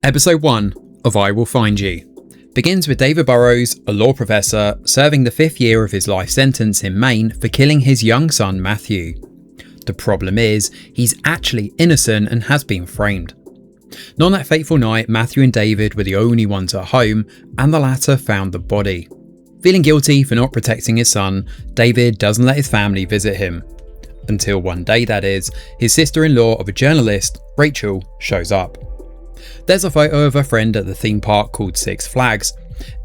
Episode 1 of I Will Find You begins with David Burrows, a law professor, serving the 5th year of his life sentence in Maine for killing his young son Matthew. The problem is, he's actually innocent and has been framed. Not on that fateful night, Matthew and David were the only ones at home, and the latter found the body. Feeling guilty for not protecting his son, David doesn't let his family visit him. Until one day, that is, his sister-in-law of a journalist, Rachel, shows up. There's a photo of her friend at the theme park called Six Flags,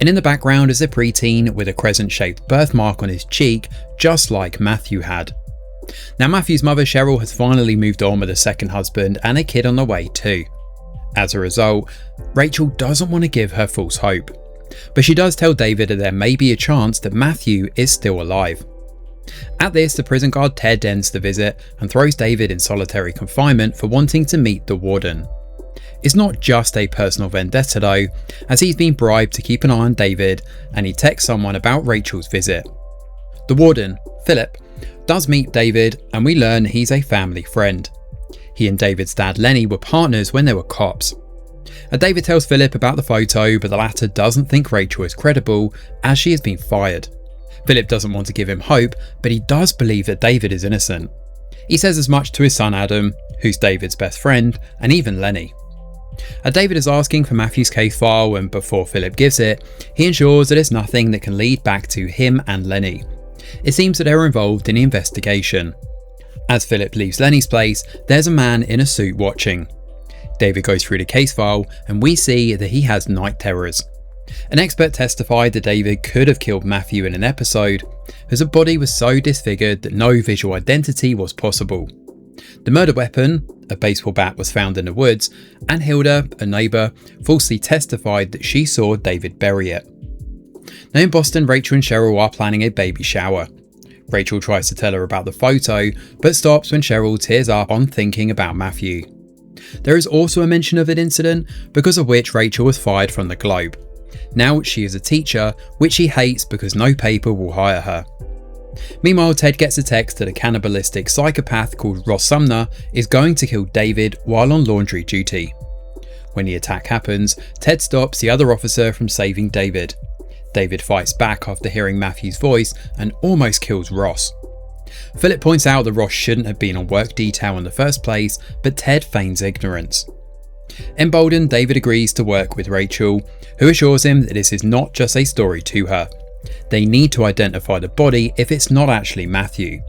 and in the background is a preteen with a crescent-shaped birthmark on his cheek, just like Matthew had. Now Matthew's mother Cheryl has finally moved on with a second husband and a kid on the way too. As a result, Rachel doesn't want to give her false hope, but she does tell David that there may be a chance that Matthew is still alive. At this, the prison guard Ted ends the visit and throws David in solitary confinement for wanting to meet the warden. It's not just a personal vendetta though, as he's been bribed to keep an eye on David and he texts someone about Rachel's visit. The warden, Philip, does meet David and we learn he's a family friend. He and David's dad Lenny were partners when they were cops. And David tells Philip about the photo, but the latter doesn't think Rachel is credible as she has been fired. Philip doesn't want to give him hope, but he does believe that David is innocent. He says as much to his son Adam, who's David's best friend, and even Lenny. David is asking for Matthew's case file, and before Philip gives it, he ensures that there's nothing that can lead back to him and Lenny. It seems that they were involved in the investigation. As Philip leaves Lenny's place, there's a man in a suit watching. David goes through the case file and we see that he has night terrors. An expert testified that David could have killed Matthew in an episode, as the body was so disfigured that no visual identity was possible. The murder weapon, a baseball bat, was found in the woods, and Hilda, a neighbour, falsely testified that she saw David bury it. Now in Boston, Rachel and Cheryl are planning a baby shower. Rachel tries to tell her about the photo, but stops when Cheryl tears up on thinking about Matthew. There is also a mention of an incident, because of which Rachel was fired from the Globe. Now she is a teacher, which she hates because no paper will hire her. Meanwhile, Ted gets a text that a cannibalistic psychopath called Ross Sumner is going to kill David while on laundry duty. When the attack happens, Ted stops the other officer from saving David. David fights back after hearing Matthew's voice and almost kills Ross. Philip points out that Ross shouldn't have been on work detail in the first place, but Ted feigns ignorance. Emboldened, David agrees to work with Rachel, who assures him that this is not just a story to her. They need to identify the body if it's not actually Matthew.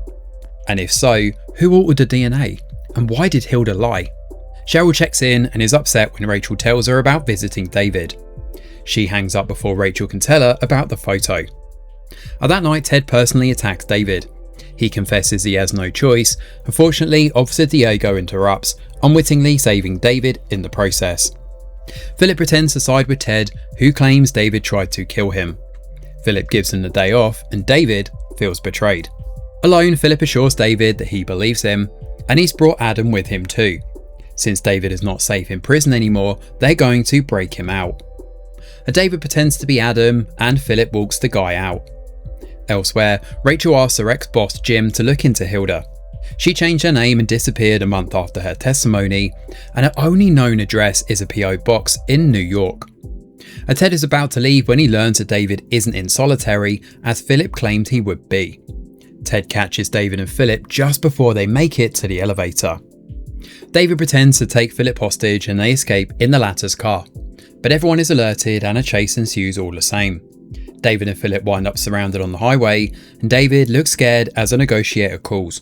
And if so, who altered the DNA? And why did Hilda lie? Cheryl checks in and is upset when Rachel tells her about visiting David. She hangs up before Rachel can tell her about the photo. That night, Ted personally attacks David. He confesses he has no choice. Unfortunately, Officer Diego interrupts, unwittingly saving David in the process. Philip pretends to side with Ted, who claims David tried to kill him. Philip gives him the day off and David feels betrayed. Alone, Philip assures David that he believes him, and he's brought Adam with him too. Since David is not safe in prison anymore, they're going to break him out. David pretends to be Adam and Philip walks the guy out. Elsewhere, Rachel asks her ex-boss Jim to look into Hilda. She changed her name and disappeared a month after her testimony, and her only known address is a PO box in New York. Ted is about to leave when he learns that David isn't in solitary, as Philip claimed he would be. Ted catches David and Philip just before they make it to the elevator. David pretends to take Philip hostage and they escape in the latter's car, but everyone is alerted and a chase ensues all the same. David and Philip wind up surrounded on the highway, and David looks scared as a negotiator calls.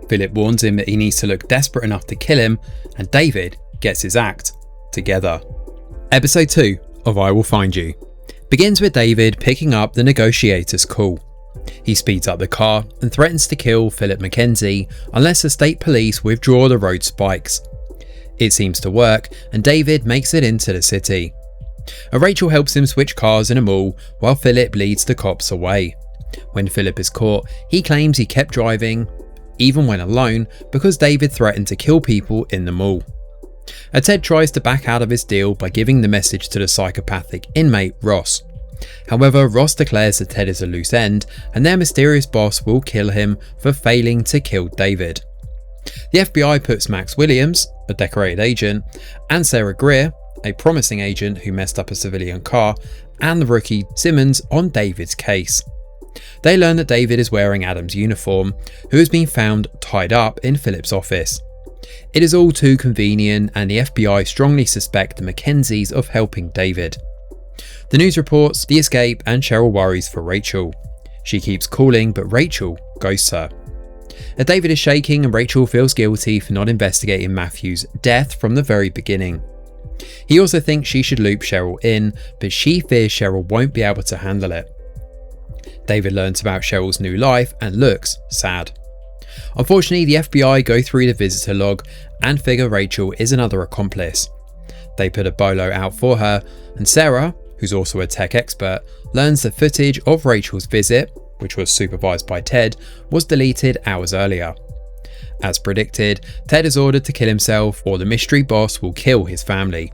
Philip warns him that he needs to look desperate enough to kill him, and David gets his act together. Episode 2 of I Will Find You begins with David picking up the negotiator's call. He speeds up the car and threatens to kill Philip McKenzie unless the state police withdraw the road spikes. It seems to work, and David makes it into the city. Rachel helps him switch cars in a mall while Philip leads the cops away. When Philip is caught, he claims he kept driving, even when alone, because David threatened to kill people in the mall. Ted tries to back out of his deal by giving the message to the psychopathic inmate Ross. However, Ross declares that Ted is a loose end and their mysterious boss will kill him for failing to kill David. The FBI puts Max Williams, a decorated agent, and Sarah Greer, a promising agent who messed up a civilian car, and the rookie Simmons on David's case. They learn that David is wearing Adam's uniform, who has been found tied up in Philip's office. It is all too convenient, and the FBI strongly suspect the Mackenzies of helping David. The news reports the escape, and Cheryl worries for Rachel. She keeps calling, but Rachel ghosts her. David is shaking, and Rachel feels guilty for not investigating Matthew's death from the very beginning. He also thinks she should loop Cheryl in, but she fears Cheryl won't be able to handle it. David learns about Cheryl's new life and looks sad. Unfortunately, the FBI go through the visitor log and figure Rachel is another accomplice. They put a bolo out for her, and Sarah, who's also a tech expert, learns the footage of Rachel's visit, which was supervised by Ted, was deleted hours earlier. As predicted, Ted is ordered to kill himself or the mystery boss will kill his family.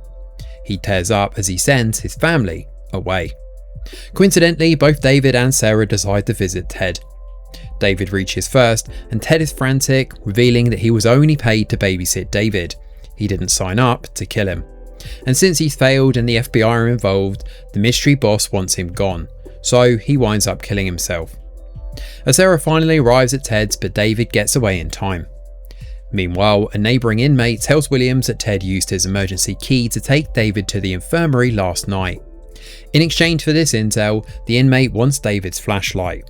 He tears up as he sends his family away. Coincidentally, both David and Sarah decide to visit Ted. David reaches first, and Ted is frantic, revealing that he was only paid to babysit David. He didn't sign up to kill him. And since he's failed and the FBI are involved, the mystery boss wants him gone, so he winds up killing himself. Sarah finally arrives at Ted's, but David gets away in time. Meanwhile, a neighbouring inmate tells Williams that Ted used his emergency key to take David to the infirmary last night. In exchange for this intel, the inmate wants David's flashlight.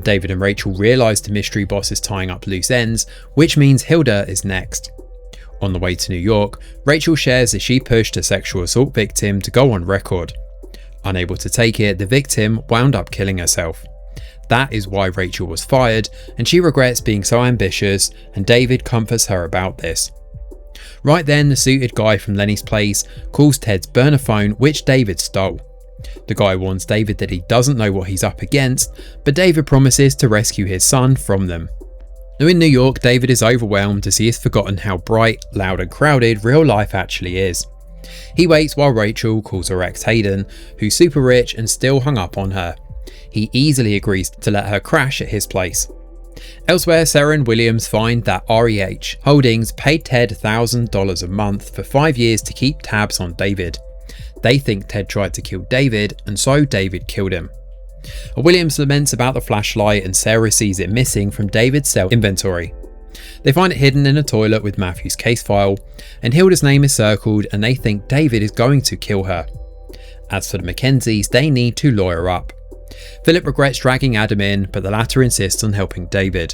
David and Rachel realise the mystery boss is tying up loose ends, which means Hilda is next. On the way to New York, Rachel shares that she pushed a sexual assault victim to go on record. Unable to take it, the victim wound up killing herself. That is why Rachel was fired, and she regrets being so ambitious, and David comforts her about this. Right then, the suited guy from Lenny's place calls Ted's burner phone, which David stole. The guy warns David that he doesn't know what he's up against, but David promises to rescue his son from them. Now in New York, David is overwhelmed as he has forgotten how bright, loud and crowded real life actually is. He waits while Rachel calls her ex Hayden, who's super rich and still hung up on her. He easily agrees to let her crash at his place. Elsewhere, Sarah and Williams find that REH Holdings paid Ted $1,000 a month for 5 years to keep tabs on David. They think Ted tried to kill David, and so David killed him. Williams laments about the flashlight, and Sarah sees it missing from David's cell inventory. They find it hidden in a toilet with Matthew's case file, and Hilda's name is circled, and they think David is going to kill her. As for the Mackenzies, they need to lawyer up. Philip regrets dragging Adam in, but the latter insists on helping David.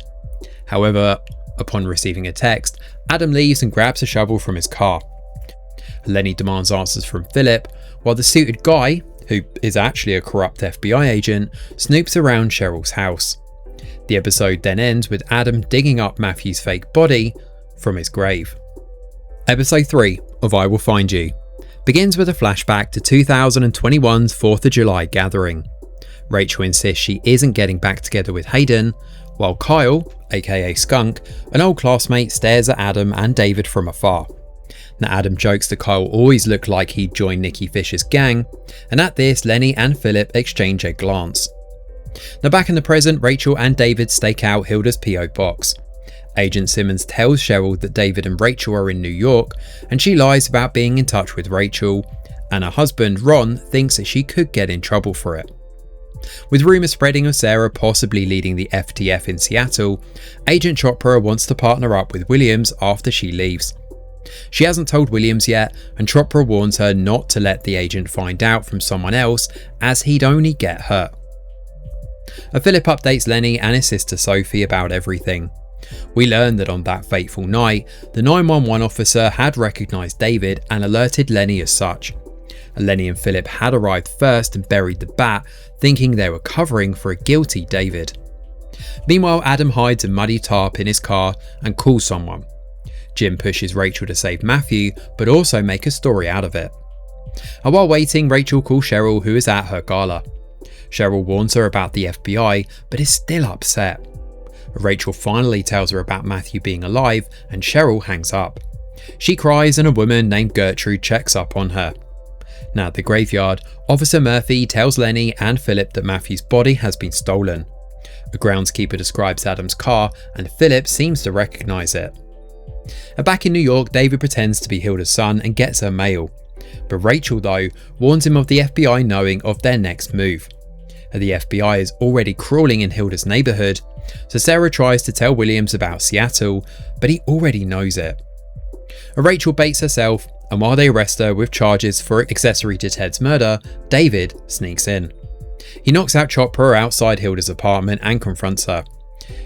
However, upon receiving a text, Adam leaves and grabs a shovel from his car. Lenny demands answers from Philip, while the suited guy, who is actually a corrupt FBI agent, snoops around Cheryl's house. The episode then ends with Adam digging up Matthew's fake body from his grave. Episode 3 of I Will Find You begins with a flashback to 2021's 4th of July gathering. Rachel insists she isn't getting back together with Hayden, while Kyle, aka Skunk, an old classmate, stares at Adam and David from afar. Now Adam jokes that Kyle always looked like he'd joined Nikki Fisher's gang, and at this Lenny and Philip exchange a glance. Now back in the present, Rachel and David stake out Hilda's P.O. box. Agent Simmons tells Cheryl that David and Rachel are in New York, and she lies about being in touch with Rachel, and her husband Ron thinks that she could get in trouble for it. With rumours spreading of Sarah possibly leading the FTF in Seattle, Agent Chopra wants to partner up with Williams after she leaves. She hasn't told Williams yet, and Chopra warns her not to let the agent find out from someone else, as he'd only get hurt. Philip updates Lenny and his sister Sophie about everything. We learn that on that fateful night, the 911 officer had recognised David and alerted Lenny as such. Lenny and Philip had arrived first and buried the bat, thinking they were covering for a guilty David. Meanwhile, Adam hides a muddy tarp in his car and calls someone. Jim pushes Rachel to save Matthew, but also make a story out of it. And while waiting, Rachel calls Cheryl, who is at her gala. Cheryl warns her about the FBI, but is still upset. Rachel finally tells her about Matthew being alive, and Cheryl hangs up. She cries, and a woman named Gertrude checks up on her. Now at the graveyard, Officer Murphy tells Lenny and Philip that Matthew's body has been stolen. A groundskeeper describes Adam's car, and Philip seems to recognise it. Back in New York, David pretends to be Hilda's son and gets her mail. But Rachel, though, warns him of the FBI knowing of their next move. The FBI is already crawling in Hilda's neighbourhood, so Sarah tries to tell Williams about Seattle, but he already knows it. Rachel baits herself, and while they arrest her with charges for accessory to Ted's murder, David sneaks in. He knocks out Chopra outside Hilda's apartment and confronts her.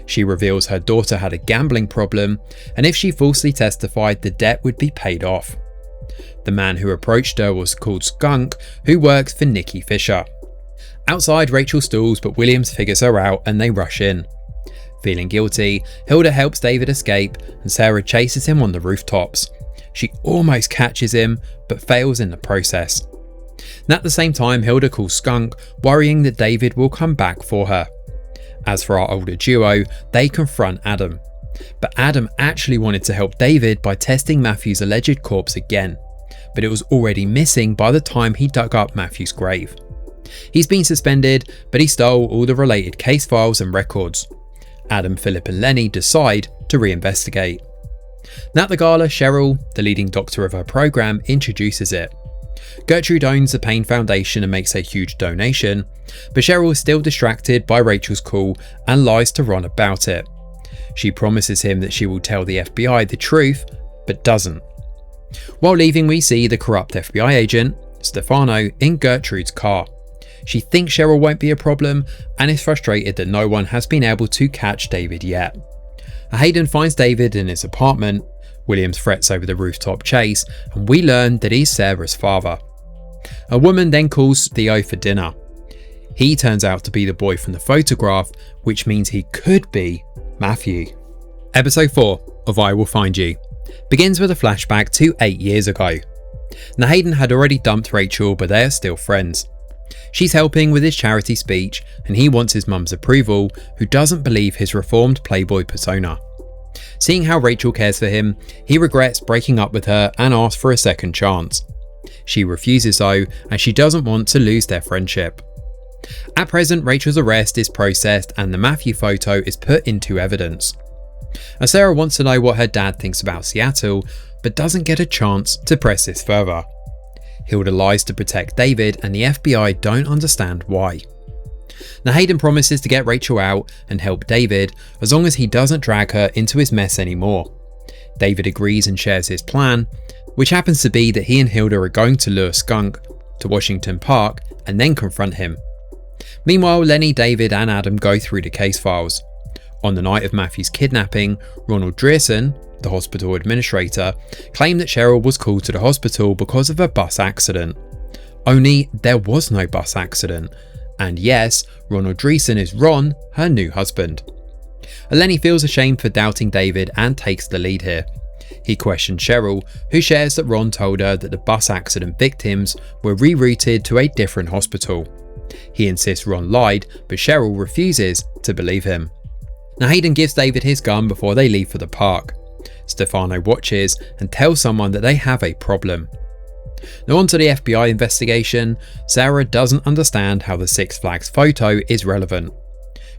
She reveals her daughter had a gambling problem, and if she falsely testified, the debt would be paid off. The man who approached her was called Skunk, who works for Nikki Fisher. Outside, Rachel stalls, but Williams figures her out and they rush in. Feeling guilty, Hilda helps David escape and Sarah chases him on the rooftops. She almost catches him, but fails in the process. And at the same time, Hilda calls Skunk, worrying that David will come back for her. As for our older duo, they confront Adam. But Adam actually wanted to help David by testing Matthew's alleged corpse again, but it was already missing by the time he dug up Matthew's grave. He's been suspended, but he stole all the related case files and records. Adam, Philip and Lenny decide to reinvestigate. At the gala, Cheryl, the leading doctor of her program, introduces it. Gertrude owns the Payne Foundation and makes a huge donation, but Cheryl is still distracted by Rachel's call and lies to Ron about it. She promises him that she will tell the FBI the truth, but doesn't. While leaving, we see the corrupt FBI agent, Stefano, in Gertrude's car. She thinks Cheryl won't be a problem and is frustrated that no one has been able to catch David yet. Hayden finds David in his apartment. Williams threats over the rooftop chase, and we learn that he's Sarah's father. A woman then calls Theo for dinner. He turns out to be the boy from the photograph, which means he could be Matthew. Episode 4 of I Will Find You begins with a flashback to 8 years ago. Now, Hayden had already dumped Rachel, but they are still friends. She's helping with his charity speech, and he wants his mum's approval, who doesn't believe his reformed playboy persona. Seeing how Rachel cares for him, he regrets breaking up with her and asks for a second chance. She refuses though, as she doesn't want to lose their friendship. At present, Rachel's arrest is processed and the Matthew photo is put into evidence. Sarah wants to know what her dad thinks about Seattle, but doesn't get a chance to press this further. Hilda lies to protect David, and the FBI don't understand why. Now, Hayden promises to get Rachel out and help David as long as he doesn't drag her into his mess anymore. David agrees and shares his plan, which happens to be that he and Hilda are going to lure Skunk to Washington Park and then confront him. Meanwhile, Lenny, David and Adam go through the case files. On the night of Matthew's kidnapping, Ronald Dreesen, the hospital administrator, claimed that Cheryl was called to the hospital because of a bus accident. Only there was no bus accident. And yes, Ronald Dreesen is Ron, her new husband. Lenny feels ashamed for doubting David and takes the lead here. He questions Cheryl, who shares that Ron told her that the bus accident victims were rerouted to a different hospital. He insists Ron lied, but Cheryl refuses to believe him. Now, Hayden gives David his gun before they leave for the park. Stefano watches and tells someone that they have a problem. Now, onto the FBI investigation. Sarah doesn't understand how the Six Flags photo is relevant.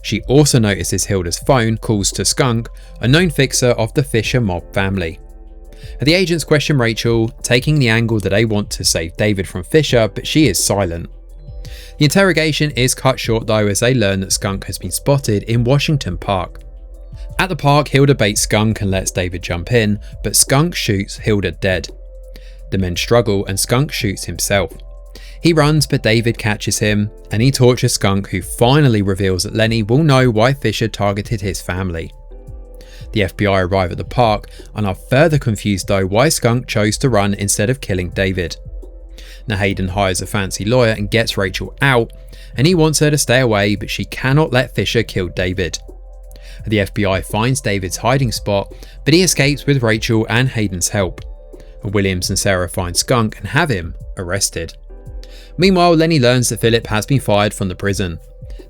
She also notices Hilda's phone calls to Skunk, a known fixer of the Fisher mob family. The agents question Rachel, taking the angle that they want to save David from Fisher, but she is silent. The interrogation is cut short though, as they learn that Skunk has been spotted in Washington Park. At the park, Hilda baits Skunk and lets David jump in, but Skunk shoots Hilda dead. The men struggle and Skunk shoots himself. He runs, but David catches him and he tortures Skunk, who finally reveals that Lenny will know why Fisher targeted his family. The FBI arrive at the park and are further confused though why Skunk chose to run instead of killing David. Now, Hayden hires a fancy lawyer and gets Rachel out, and he wants her to stay away, but she cannot let Fisher kill David. The FBI finds David's hiding spot, but he escapes with Rachel and Hayden's help. Williams and Sarah find Skunk and have him arrested. Meanwhile, Lenny learns that Philip has been fired from the prison.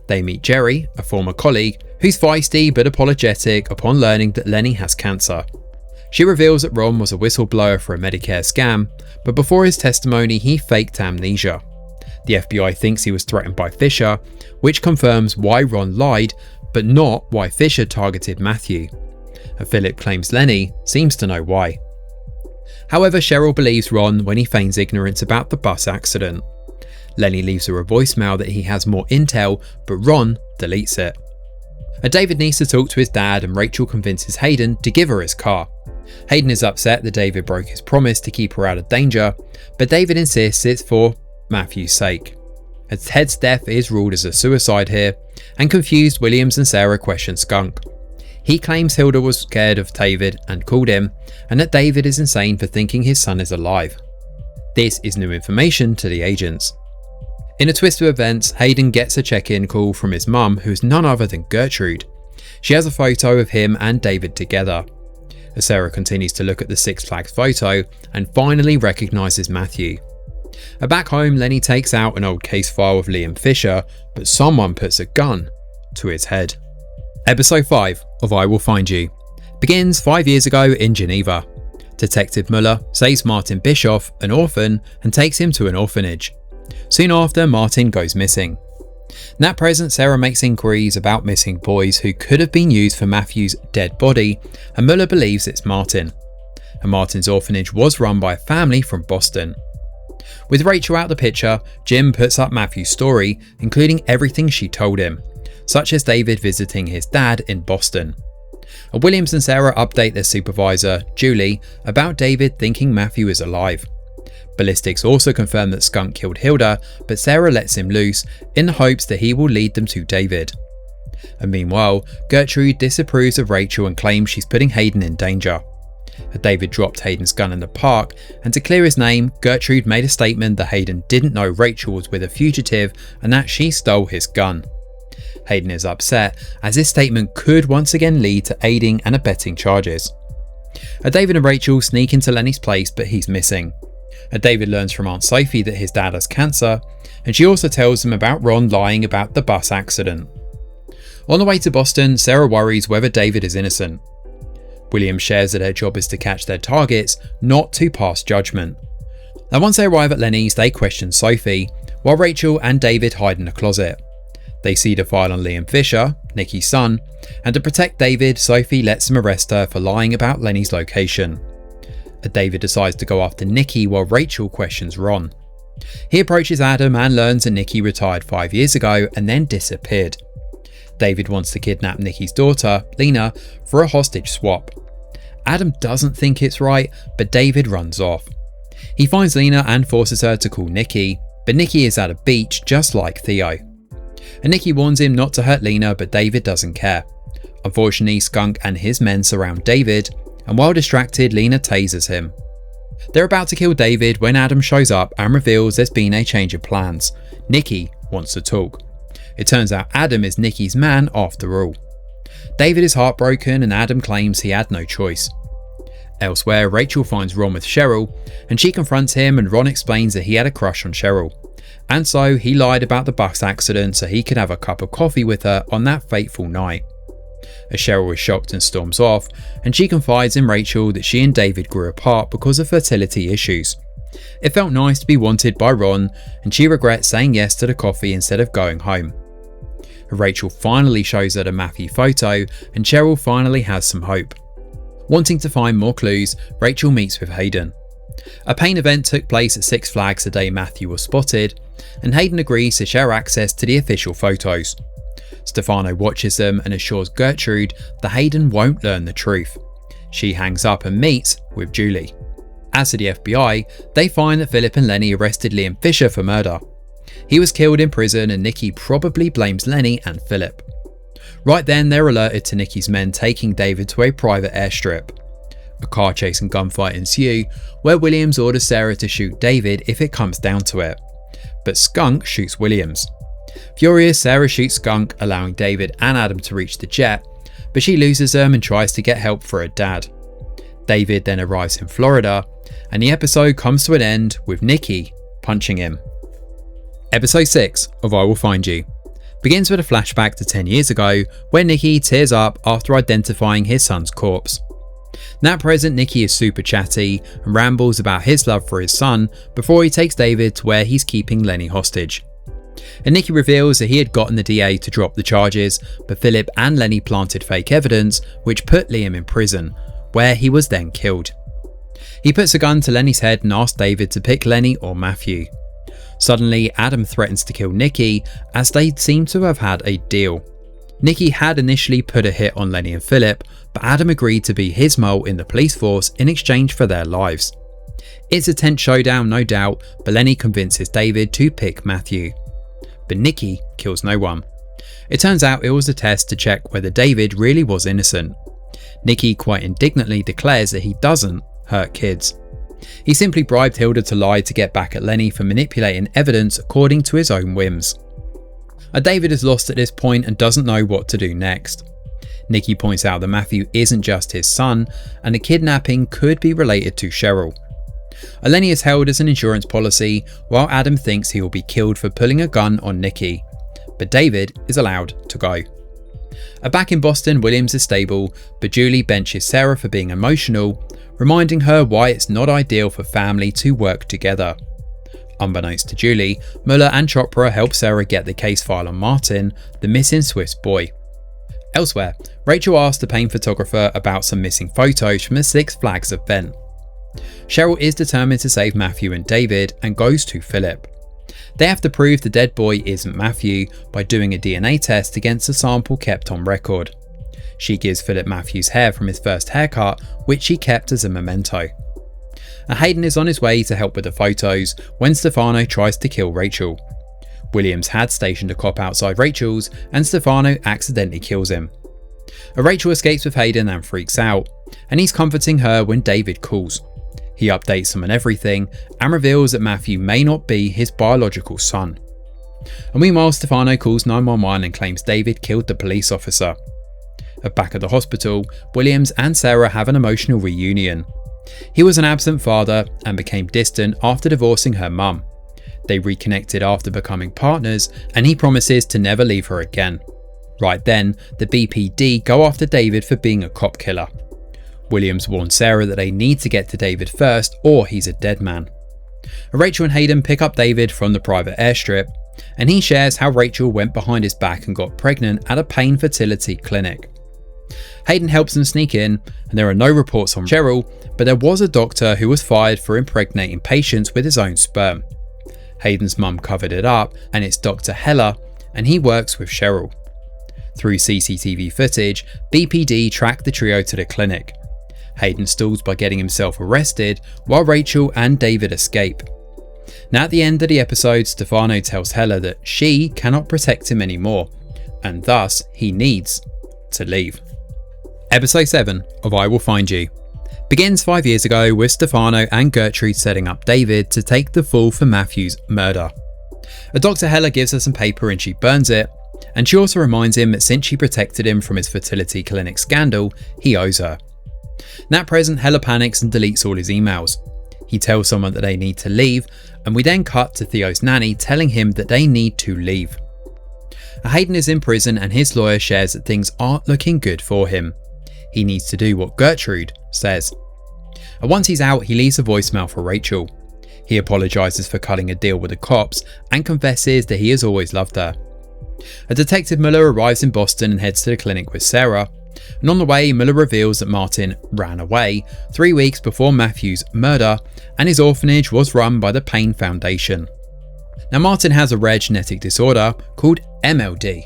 They meet Jerry, a former colleague, who's feisty but apologetic upon learning that Lenny has cancer. She reveals that Ron was a whistleblower for a Medicare scam, but before his testimony he faked amnesia. The FBI thinks he was threatened by Fisher, which confirms why Ron lied, but not why Fisher targeted Matthew. And Philip claims Lenny seems to know why. However, Cheryl believes Ron when he feigns ignorance about the bus accident. Lenny leaves her a voicemail that he has more intel, but Ron deletes it. David needs to talk to his dad, and Rachel convinces Hayden to give her his car. Hayden is upset that David broke his promise to keep her out of danger, but David insists it's for Matthew's sake. As Ted's death is ruled as a suicide here, and confused Williams and Sarah question Skunk. He claims Hilda was scared of David and called him, and that David is insane for thinking his son is alive. This is new information to the agents. In a twist of events, Hayden gets a check-in call from his mum, who is none other than Gertrude. She has a photo of him and David together. As Sarah continues to look at the Six Flags photo and finally recognises Matthew. Back home, Lenny takes out an old case file of Liam Fisher, but someone puts a gun to his head. Episode 5 of I Will Find You begins 5 years ago in Geneva. Detective Muller saves Martin Bischoff, an orphan, and takes him to an orphanage. Soon after, Martin goes missing. In that present, Sarah makes inquiries about missing boys who could have been used for Matthew's dead body, and Muller believes it's Martin. And Martin's orphanage was run by a family from Boston. With Rachel out the picture, Jim puts up Matthew's story, including everything she told him, such as David visiting his dad in Boston. Williams and Sarah update their supervisor, Julie, about David thinking Matthew is alive. Ballistics also confirm that Skunk killed Hilda, but Sarah lets him loose in the hopes that he will lead them to David. And meanwhile, Gertrude disapproves of Rachel and claims she's putting Hayden in danger. David dropped Hayden's gun in the park, and to clear his name, Gertrude made a statement that Hayden didn't know Rachel was with a fugitive and that she stole his gun. Hayden is upset, as this statement could once again lead to aiding and abetting charges. David and Rachel sneak into Lenny's place, but he's missing. David learns from Aunt Sophie that his dad has cancer, and she also tells him about Ron lying about the bus accident. On the way to Boston, Sarah worries whether David is innocent. William shares that her job is to catch their targets, not to pass judgment. Now once they arrive at Lenny's, they question Sophie, while Rachel and David hide in a closet. They see the file on Liam Fisher, Nikki's son, and to protect David, Sophie lets them arrest her for lying about Lenny's location. David decides to go after Nikki while Rachel questions Ron. He approaches Adam and learns that Nikki retired 5 years ago and then disappeared. David wants to kidnap Nikki's daughter, Lena, for a hostage swap. Adam doesn't think it's right, but David runs off. He finds Lena and forces her to call Nikki, but Nikki is at a beach just like Theo. And Nikki warns him not to hurt Lena, but David doesn't care. Unfortunately, Skunk and his men surround David, and while distracted, Lena tases him. They're about to kill David when Adam shows up and reveals there's been a change of plans. Nikki wants to talk. It turns out Adam is Nikki's man after all. David is heartbroken and Adam claims he had no choice. Elsewhere, Rachel finds Ron with Cheryl, and she confronts him, and Ron explains that he had a crush on Cheryl. And so he lied about the bus accident so he could have a cup of coffee with her on that fateful night. As Cheryl is shocked and storms off, and she confides in Rachel that she and David grew apart because of fertility issues. It felt nice to be wanted by Ron, and she regrets saying yes to the coffee instead of going home. Rachel finally shows her the Matthew photo, and Cheryl finally has some hope. Wanting to find more clues, Rachel meets with Hayden. A paint event took place at Six Flags the day Matthew was spotted, and Hayden agrees to share access to the official photos. Stefano watches them and assures Gertrude that Hayden won't learn the truth. She hangs up and meets with Julie. As to the FBI, they find that Philip and Lenny arrested Liam Fisher for murder. He was killed in prison, and Nikki probably blames Lenny and Philip. Right then, they're alerted to Nikki's men taking David to a private airstrip. A car chase and gunfight ensue, where Williams orders Sarah to shoot David if it comes down to it. But Skunk shoots Williams. Furious, Sarah shoots Skunk, allowing David and Adam to reach the jet, but she loses them and tries to get help for her dad. David then arrives in Florida, and the episode comes to an end with Nikki punching him. Episode 6 of I Will Find You begins with a flashback to 10 years ago, where Nikki tears up after identifying his son's corpse. Now at present, Nikki is super chatty and rambles about his love for his son before he takes David to where he's keeping Lenny hostage. And Nikki reveals that he had gotten the DA to drop the charges, but Philip and Lenny planted fake evidence which put Liam in prison, where he was then killed. He puts a gun to Lenny's head and asks David to pick Lenny or Matthew. Suddenly, Adam threatens to kill Nikki, as they seem to have had a deal. Nikki had initially put a hit on Lenny and Philip, but Adam agreed to be his mole in the police force in exchange for their lives. It's a tense showdown, no doubt, but Lenny convinces David to pick Matthew. But Nikki kills no one. It turns out it was a test to check whether David really was innocent. Nikki quite indignantly declares that he doesn't hurt kids. He simply bribed Hilda to lie to get back at Lenny for manipulating evidence according to his own whims. David is lost at this point and doesn't know what to do next. Nikki points out that Matthew isn't just his son, and the kidnapping could be related to Cheryl. Lenny is held as an insurance policy, while Adam thinks he will be killed for pulling a gun on Nikki, but David is allowed to go. Back in Boston, Williams is stable, but Julie benches Sarah for being emotional, reminding her why it's not ideal for family to work together. Unbeknownst to Julie, Muller and Chopra help Sarah get the case file on Martin, the missing Swiss boy. Elsewhere, Rachel asks the paint photographer about some missing photos from a Six Flags event. Cheryl is determined to save Matthew and David and goes to Philip. They have to prove the dead boy isn't Matthew by doing a DNA test against a sample kept on record. She gives Philip Matthew's hair from his first haircut, which he kept as a memento. Hayden is on his way to help with the photos when Stefano tries to kill Rachel. Williams had stationed a cop outside Rachel's and Stefano accidentally kills him. Rachel escapes with Hayden and freaks out, and he's comforting her when David calls. He updates him on everything and reveals that Matthew may not be his biological son. And meanwhile, Stefano calls 911 and claims David killed the police officer. Back at the hospital, Williams and Sarah have an emotional reunion. He was an absent father and became distant after divorcing her mum. They reconnected after becoming partners, and he promises to never leave her again. Right then, the BPD go after David for being a cop killer. Williams warns Sarah that they need to get to David first or he's a dead man. Rachel and Hayden pick up David from the private airstrip, and he shares how Rachel went behind his back and got pregnant at a pain fertility clinic. Hayden helps them sneak in, and there are no reports on Cheryl, but there was a doctor who was fired for impregnating patients with his own sperm. Hayden's mum covered it up, and it's Dr. Heller, and he works with Cheryl. Through CCTV footage, BPD track the trio to the clinic. Hayden stalls by getting himself arrested, while Rachel and David escape. Now at the end of the episode, Stefano tells Heller that she cannot protect him anymore, and thus he needs to leave. Episode 7 of I Will Find You begins 5 years ago with Stefano and Gertrude setting up David to take the fall for Matthew's murder. Dr. Heller gives her some paper and she burns it, and she also reminds him that since she protected him from his fertility clinic scandal, he owes her. At present, Heller panics and deletes all his emails. He tells someone that they need to leave, and we then cut to Theo's nanny telling him that they need to leave. Hayden is in prison and his lawyer shares that things aren't looking good for him. He needs to do what Gertrude says. Once he's out, he leaves a voicemail for Rachel. He apologises for cutting a deal with the cops and confesses that he has always loved her. Detective Muller arrives in Boston and heads to the clinic with Sarah, and on the way Muller reveals that Martin ran away 3 weeks before Matthew's murder, and his orphanage was run by the Payne Foundation. Now Martin has a rare genetic disorder called MLD.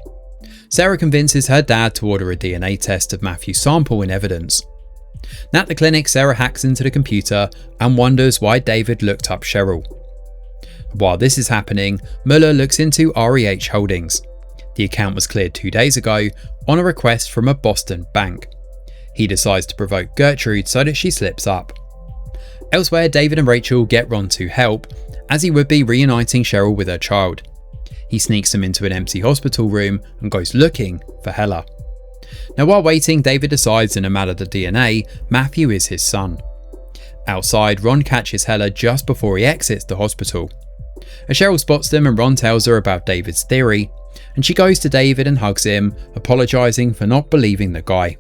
Sarah convinces her dad to order a DNA test of Matthew's sample in evidence. Now at the clinic, Sarah hacks into the computer and wonders why David looked up Cheryl. While this is happening, Muller looks into REH Holdings. The account was cleared 2 days ago on a request from a Boston bank. He decides to provoke Gertrude so that she slips up. Elsewhere, David and Rachel get Ron to help, as he would be reuniting Cheryl with her child. He sneaks them into an empty hospital room and goes looking for Heller. Now while waiting, David decides in a matter of the DNA, Matthew is his son. Outside, Ron catches Heller just before he exits the hospital. Cheryl spots them and Ron tells her about David's theory, and she goes to David and hugs him, apologising for not believing the guy.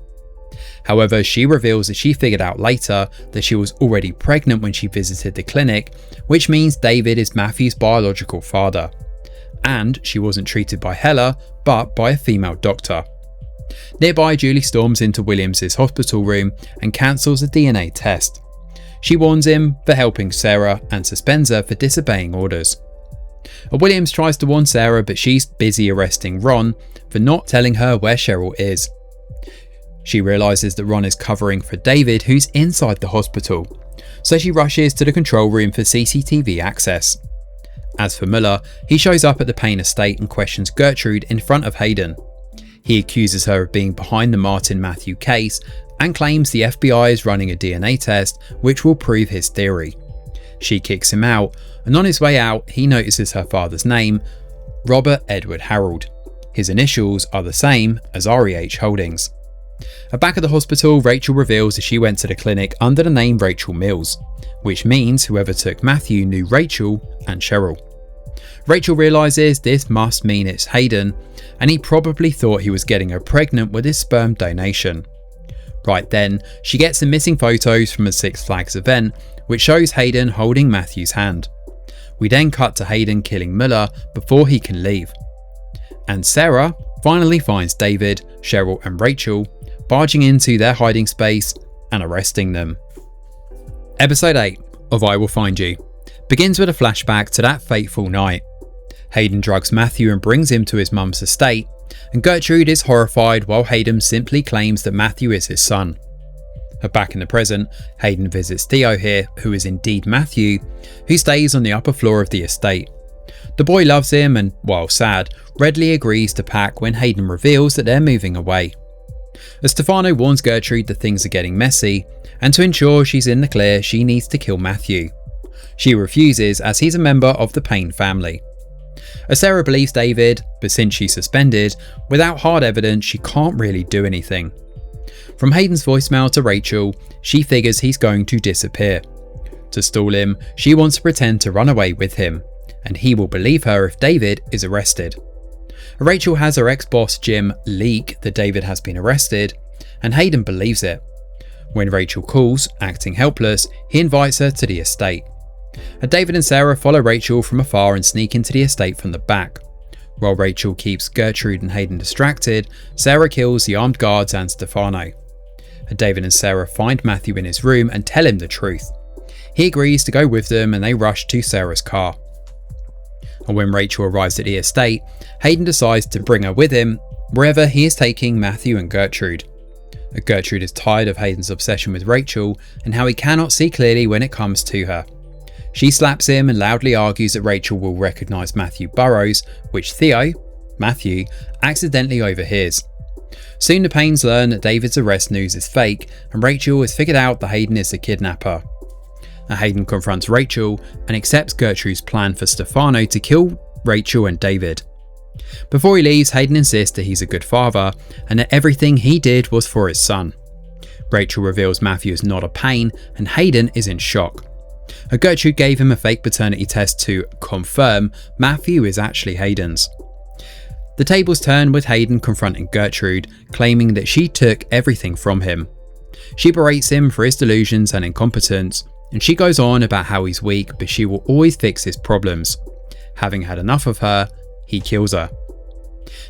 However, she reveals that she figured out later that she was already pregnant when she visited the clinic, which means David is Matthew's biological father. And she wasn't treated by Heller, but by a female doctor. Nearby, Julie storms into Williams' hospital room and cancels a DNA test. She warns him for helping Sarah and suspends her for disobeying orders. Williams tries to warn Sarah, but she's busy arresting Ron for not telling her where Cheryl is. She realises that Ron is covering for David, who's inside the hospital, so she rushes to the control room for CCTV access. As for Muller, he shows up at the Payne estate and questions Gertrude in front of Hayden. He accuses her of being behind the Martin Matthew case and claims the FBI is running a DNA test which will prove his theory. She kicks him out, and on his way out he notices her father's name, Robert Edward Harold. His initials are the same as REH Holdings. Back at the hospital, Rachel reveals that she went to the clinic under the name Rachel Mills, which means whoever took Matthew knew Rachel and Cheryl. Rachel realises this must mean it's Hayden, and he probably thought he was getting her pregnant with his sperm donation. Right then, she gets some missing photos from a Six Flags event, which shows Hayden holding Matthew's hand. We then cut to Hayden killing Muller before he can leave. And Sarah finally finds David, Cheryl and Rachel, barging into their hiding space and arresting them. Episode 8 of I Will Find You begins with a flashback to that fateful night. Hayden drugs Matthew and brings him to his mum's estate, and Gertrude is horrified while Hayden simply claims that Matthew is his son. Back in the present, Hayden visits Theo here, who is indeed Matthew, who stays on the upper floor of the estate. The boy loves him and, while sad, readily agrees to pack when Hayden reveals that they're moving away. Stefano warns Gertrude that things are getting messy, and to ensure she's in the clear, she needs to kill Matthew. She refuses as he's a member of the Payne family. Sarah believes David, but since she's suspended, without hard evidence she can't really do anything. From Hayden's voicemail to Rachel, she figures he's going to disappear. To stall him, she wants to pretend to run away with him, and he will believe her if David is arrested. Rachel has her ex-boss Jim leak that David has been arrested, and Hayden believes it. When Rachel calls, acting helpless, he invites her to the estate. David and Sarah follow Rachel from afar and sneak into the estate from the back. While Rachel keeps Gertrude and Hayden distracted, Sarah kills the armed guards and Stefano. David and Sarah find Matthew in his room and tell him the truth. He agrees to go with them and they rush to Sarah's car. And when Rachel arrives at the estate, Hayden decides to bring her with him wherever he is taking Matthew and Gertrude. Gertrude is tired of Hayden's obsession with Rachel and how he cannot see clearly when it comes to her. She slaps him and loudly argues that Rachel will recognise Matthew Burrows, which Theo, Matthew, accidentally overhears. Soon the Paynes learn that David's arrest news is fake and Rachel has figured out that Hayden is the kidnapper. Hayden confronts Rachel and accepts Gertrude's plan for Stefano to kill Rachel and David. Before he leaves, Hayden insists that he's a good father and that everything he did was for his son. Rachel reveals Matthew is not a Payne and Hayden is in shock. Gertrude gave him a fake paternity test to confirm Matthew is actually Hayden's. The tables turn with Hayden confronting Gertrude, claiming that she took everything from him. She berates him for his delusions and incompetence, and she goes on about how he's weak but she will always fix his problems. Having had enough of her, he kills her.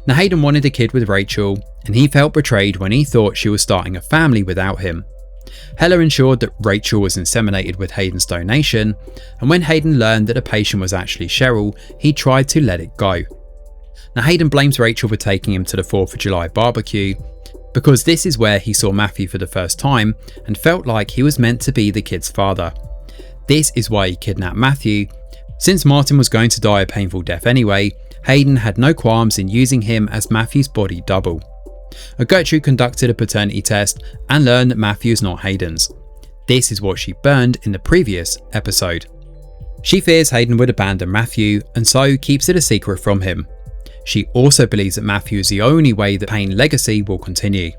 Now Hayden wanted a kid with Rachel, and he felt betrayed when he thought she was starting a family without him. Hella ensured that Rachel was inseminated with Hayden's donation, and when Hayden learned that the patient was actually Cheryl, he tried to let it go. Now Hayden blames Rachel for taking him to the 4th of July barbecue, because this is where he saw Matthew for the first time and felt like he was meant to be the kid's father. This is why he kidnapped Matthew. Since Martin was going to die a painful death anyway, Hayden had no qualms in using him as Matthew's body double. Gertrude conducted a paternity test and learned that Matthew is not Hayden's. This is what she burned in the previous episode. She fears Hayden would abandon Matthew and so keeps it a secret from him. She also believes that Matthew is the only way the Payne legacy will continue.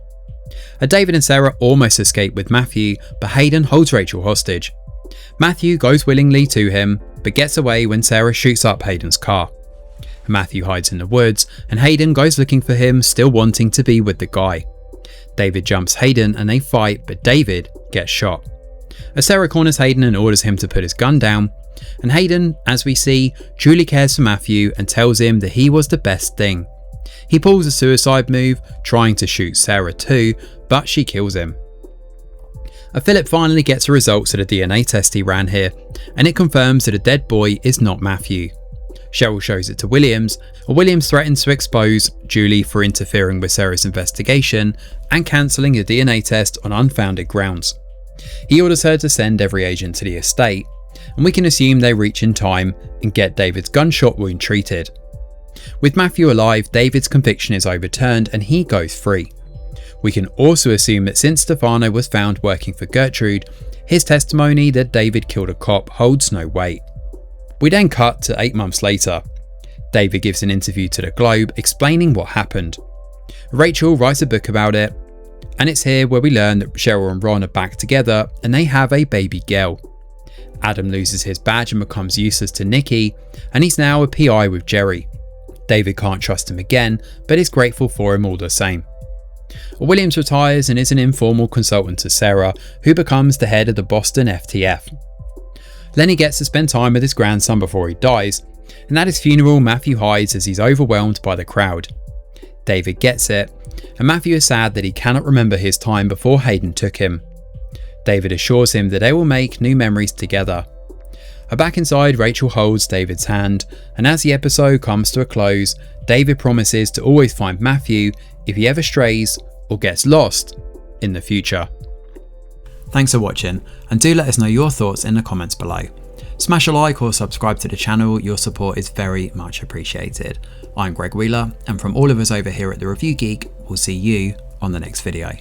David and Sarah almost escape with Matthew, but Hayden holds Rachel hostage. Matthew goes willingly to him, but gets away when Sarah shoots up Hayden's car. Matthew hides in the woods, and Hayden goes looking for him, still wanting to be with the guy. David jumps Hayden and they fight, but David gets shot. Sarah corners Hayden and orders him to put his gun down, and Hayden, as we see, truly cares for Matthew and tells him that he was the best thing. He pulls a suicide move, trying to shoot Sarah too, but she kills him. Philip finally gets the results of the DNA test he ran here, and it confirms that the dead boy is not Matthew. Cheryl shows it to Williams, and Williams threatens to expose Julie for interfering with Sarah's investigation and cancelling the DNA test on unfounded grounds. He orders her to send every agent to the estate, and we can assume they reach in time and get David's gunshot wound treated. With Matthew alive, David's conviction is overturned and he goes free. We can also assume that since Stefano was found working for Gertrude, his testimony that David killed a cop holds no weight. We then cut to 8 months later. David gives an interview to the Globe explaining what happened. Rachel writes a book about it, and it's here where we learn that Cheryl and Ron are back together and they have a baby girl. Adam loses his badge and becomes useless to Nikki, and he's now a PI with Jerry. David can't trust him again, but is grateful for him all the same. Williams retires and is an informal consultant to Sarah, who becomes the head of the Boston FTF. Lenny gets to spend time with his grandson before he dies, and at his funeral Matthew hides as he's overwhelmed by the crowd. David gets it, and Matthew is sad that he cannot remember his time before Hayden took him. David assures him that they will make new memories together. Back inside, Rachel holds David's hand, and as the episode comes to a close, David promises to always find Matthew if he ever strays or gets lost in the future. Thanks for watching, and do let us know your thoughts in the comments below. Smash a like or subscribe to the channel, your support is very much appreciated. I'm Greg Wheeler, and from all of us over here at The Review Geek, we'll see you on the next video.